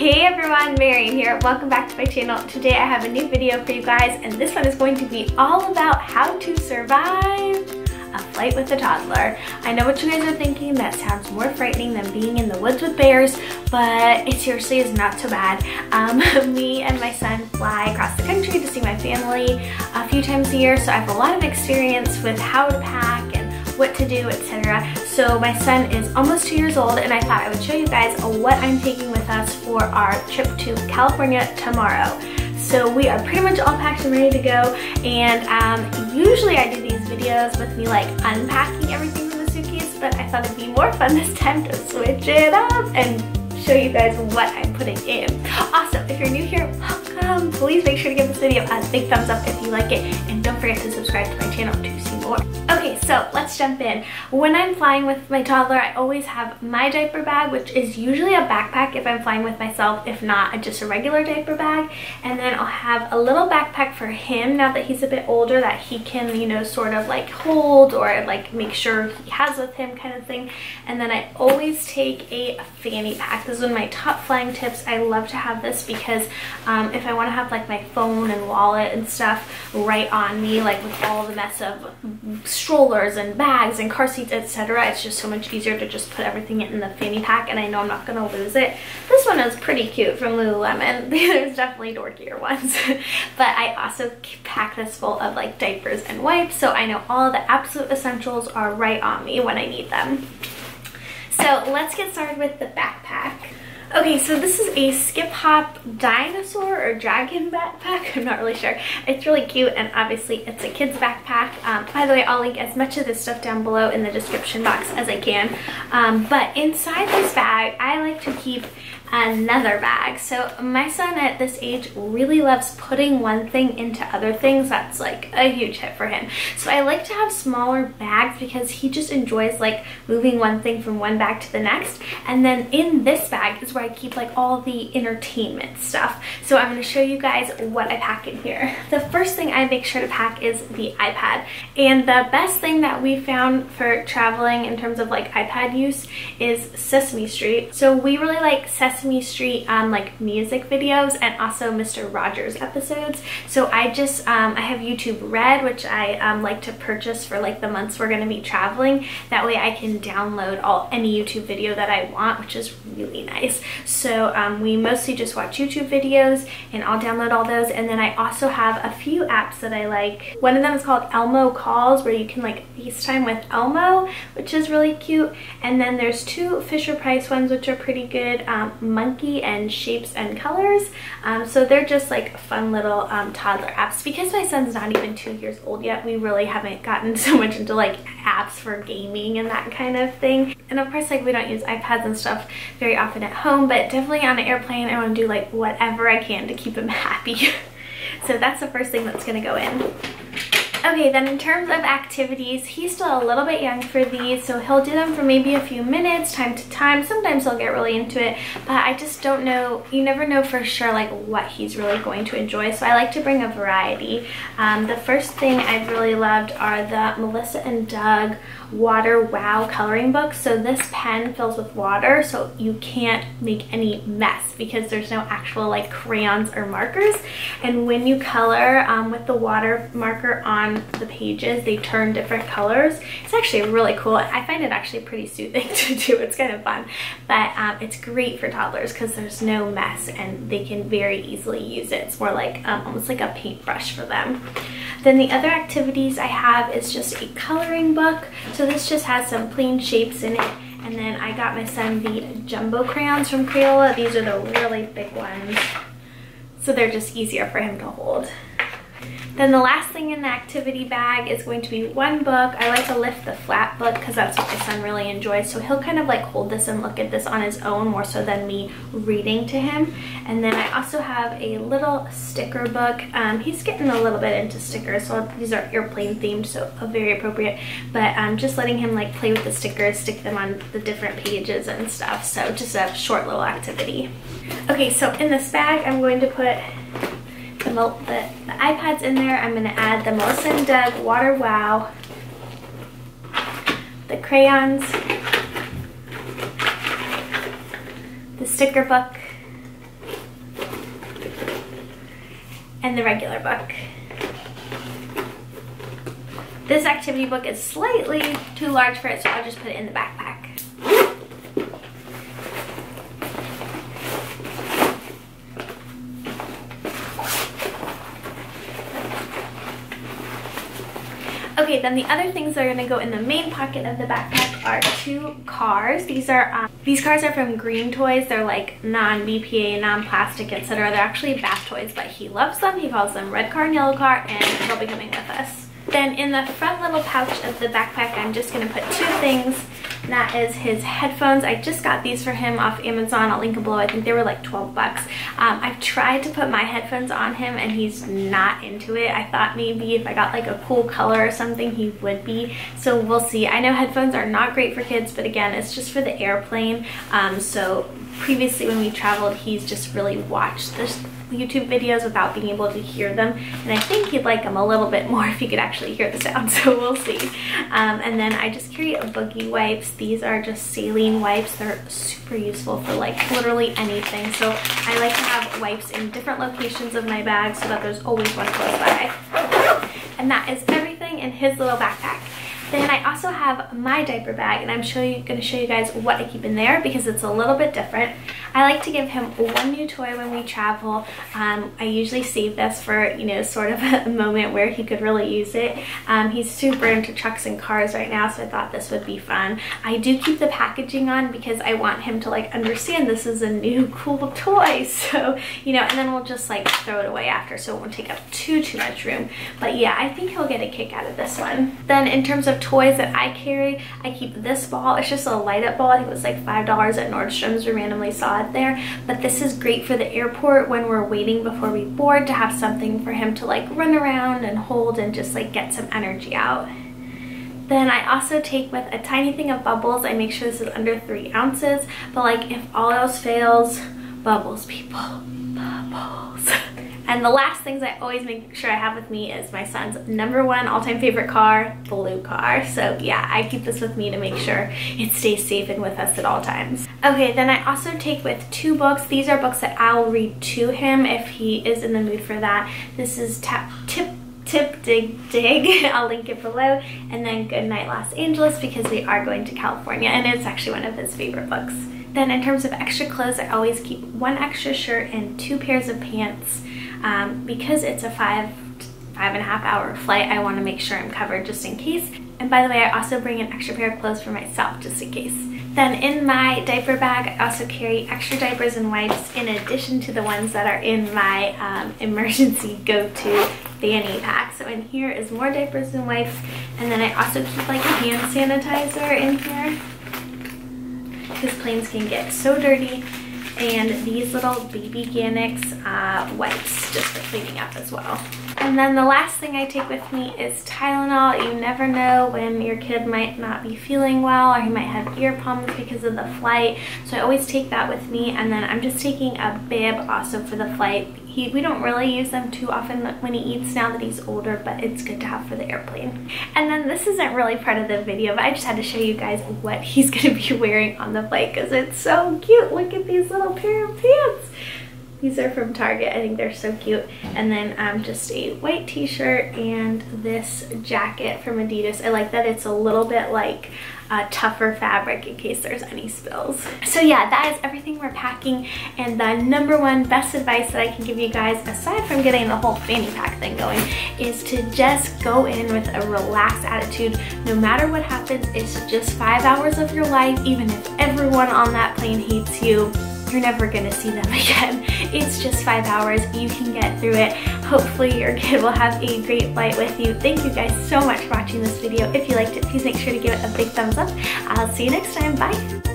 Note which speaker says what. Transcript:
Speaker 1: Hey everyone, Marian here. Welcome back to my channel. Today I have a new video for you guys, and this one is going to be all about how to survive a flight with a toddler. I know what you guys are thinking, that sounds more frightening than being in the woods with bears, but it seriously is not so bad. Me and my son fly across the country to see my family a few times a year, so I have a lot of experience with how to pack and what to do, etc. So my son is almost 2 years old, and I thought I would show you guys what I'm taking with us for our trip to California tomorrow. So we are pretty much all packed and ready to go, and usually I do these videos with me like unpacking everything from the suitcase, but I thought it'd be more fun this time to switch it up and show you guys what I'm putting in. Also, if you're new here, welcome. Please make sure to give this video a big thumbs up if you like it, and don't forget to subscribe to my channel to see more. Okay, so let's jump in. When I'm flying with my toddler, I always have my diaper bag, which is usually a backpack if I'm flying with myself. If not, just a regular diaper bag. And then I'll have a little backpack for him now that he's a bit older that he can, you know, sort of like hold or like make sure he has with him kind of thing. And then I always take a fanny pack. This is one of my top flying tips. I love to have this because if I want to have like my phone and wallet and stuff right on me, like with all the mess of strollers and bags and car seats, etc., it's just so much easier to just put everything in the fanny pack, and I know I'm not going to lose it. This one is pretty cute from Lululemon. There's definitely dorkier ones. But I also pack this full of like diapers and wipes, so I know all the absolute essentials are right on me when I need them. So let's get started with the backpack. Okay, so this is a Skip Hop dinosaur or dragon backpack. I'm not really sure. It's really cute, and obviously it's a kid's backpack. By the way, I'll link as much of this stuff down below in the description box as I can. But inside this bag, I like to keep another bag. So my son at this age really loves putting one thing into other things. That's like a huge hit for him. So I like to have smaller bags because he just enjoys like moving one thing from one bag to the next. And then in this bag is where I keep like all the entertainment stuff. So I'm going to show you guys what I pack in here. The first thing I make sure to pack is the iPad. And the best thing that we found for traveling in terms of like iPad use is Sesame Street. So we really like Sesame Street like music videos and also Mr. Rogers episodes. So I just I have YouTube Red, which I like to purchase for like the months we're going to be traveling. That way I can download any YouTube video that I want, which is really nice. So we mostly just watch YouTube videos, and I'll download all those. And then I also have a few apps that I like. One of them is called Elmo Calls, where you can like FaceTime with Elmo, which is really cute. And then there's two Fisher-Price ones, which are pretty good. Monkey and Shapes and Colors. So they're just like fun little toddler apps. Because my son's not even 2 years old yet, we really haven't gotten so much into like apps for gaming and that kind of thing. And of course, like, we don't use iPads and stuff very often at home, but definitely on an airplane I want to do like whatever I can to keep him happy. So that's the first thing that's going to go in. Okay, then in terms of activities, he's still a little bit young for these, so he'll do them for maybe a few minutes, time to time. Sometimes he'll get really into it, but I just don't know. You never know for sure like what he's really going to enjoy, so I like to bring a variety. The first thing I've really loved are the Melissa and Doug Water Wow coloring books. So this pen fills with water, so you can't make any mess because there's no actual like crayons or markers. And when you color with the water marker on the pages, they turn different colors. It's actually really cool. I find it actually pretty soothing to do. It's kind of fun, but it's great for toddlers because there's no mess and they can very easily use it. It's more like almost like a paintbrush for them. Then the other activities I have is just a coloring book. So this just has some plain shapes in it. And then I got my son the jumbo crayons from Crayola. These are the really big ones, so they're just easier for him to hold. Then the last thing in the activity bag is going to be one book. I like to lift the flat book because that's what my son really enjoys. So he'll kind of like hold this and look at this on his own more so than me reading to him. And then I also have a little sticker book. He's getting a little bit into stickers, so these are airplane themed, so very appropriate. But just letting him like play with the stickers, stick them on the different pages and stuff. So just a short little activity. Okay, so in this bag I'm going to put the iPads in there. I'm going to add the Melissa and Doug Water Wow, the crayons, the sticker book, and the regular book. This activity book is slightly too large for it, so I'll just put it in the backpack. Okay, then the other things that are going to go in the main pocket of the backpack are 2 cars. These cars are from Green Toys. They're like non-BPA, non-plastic, etc. They're actually bath toys, but he loves them. He calls them red car and yellow car, and they'll be coming with us. Then in the front little pouch of the backpack, I'm just going to put 2 things. That is his headphones. I just got these for him off Amazon. I'll link them below. I think they were like 12 bucks. I've tried to put my headphones on him and he's not into it. I thought maybe if I got like a cool color or something he would be. So we'll see. I know headphones are not great for kids, but again, it's just for the airplane. So previously when we traveled, he's just really watched this YouTube videos without being able to hear them, and I think he'd like them a little bit more if he could actually hear the sound, so we'll see. And then I just carry a boogie wipes. These are just saline wipes. They're super useful for like literally anything, so I like to have wipes in different locations of my bag so that there's always one close by. And that is everything in his little backpack. Then I also have my diaper bag, and I'm going to show you guys what I keep in there because it's a little bit different. I like to give him one new toy when we travel. I usually save this for, you know, sort of a moment where he could really use it. He's super into trucks and cars right now, so I thought this would be fun. I do keep the packaging on because I want him to like understand this is a new cool toy. So, you know, and then we'll just like throw it away after so it won't take up too much room. But yeah, I think he'll get a kick out of this one. Then in terms of toys that I carry, I keep this ball. It's just a light up ball. I think it was like $5 at Nordstrom's. We randomly saw it there, but this is great for the airport when we're waiting before we board, to have something for him to like run around and hold and just like get some energy out. Then I also take with a tiny thing of bubbles. I make sure this is under 3 ounces, but like if all else fails, bubbles, people, bubbles. And the last things I always make sure I have with me is my son's #1 all-time favorite car, blue car. So yeah, I keep this with me to make sure it stays safe and with us at all times. Okay, then I also take with 2 books. These are books that I'll read to him if he is in the mood for that. This is Tip Dig. I'll link it below. And then Good Night Los Angeles, because we are going to California, and it's actually one of his favorite books. Then in terms of extra clothes, I always keep 1 extra shirt and 2 pairs of pants. Because it's a 5.5 hour flight, I want to make sure I'm covered just in case. And by the way, I also bring an extra pair of clothes for myself just in case. Then in my diaper bag, I also carry extra diapers and wipes in addition to the ones that are in my emergency go-to fanny pack. So in here is more diapers and wipes, and then I also keep like a hand sanitizer in here because planes can get so dirty. And these little baby Ganix wipes just for cleaning up as well. And then the last thing I take with me is Tylenol. You never know when your kid might not be feeling well, or he might have ear problems because of the flight. So I always take that with me. And then I'm just taking a bib also for the flight. We don't really use them too often when he eats now that he's older, but it's good to have for the airplane. And then this isn't really part of the video, but I just had to show you guys what he's going to be wearing on the flight because it's so cute. Look at these little pair of pants. These are from Target. I think they're so cute. And then just a white t-shirt and this jacket from Adidas. I like that it's a little bit like tougher fabric in case there's any spills. So yeah, that is everything we're packing, and the #1 best advice that I can give you guys, aside from getting the whole fanny pack thing going, is to just go in with a relaxed attitude. No matter what happens, it's just 5 hours of your life. Even if everyone on that plane hates you, you're never gonna see them again. It's just 5 hours. You can get through it. Hopefully your kid will have a great flight with you. Thank you guys so much for watching this video. If you liked it, please make sure to give it a big thumbs up. I'll see you next time. Bye.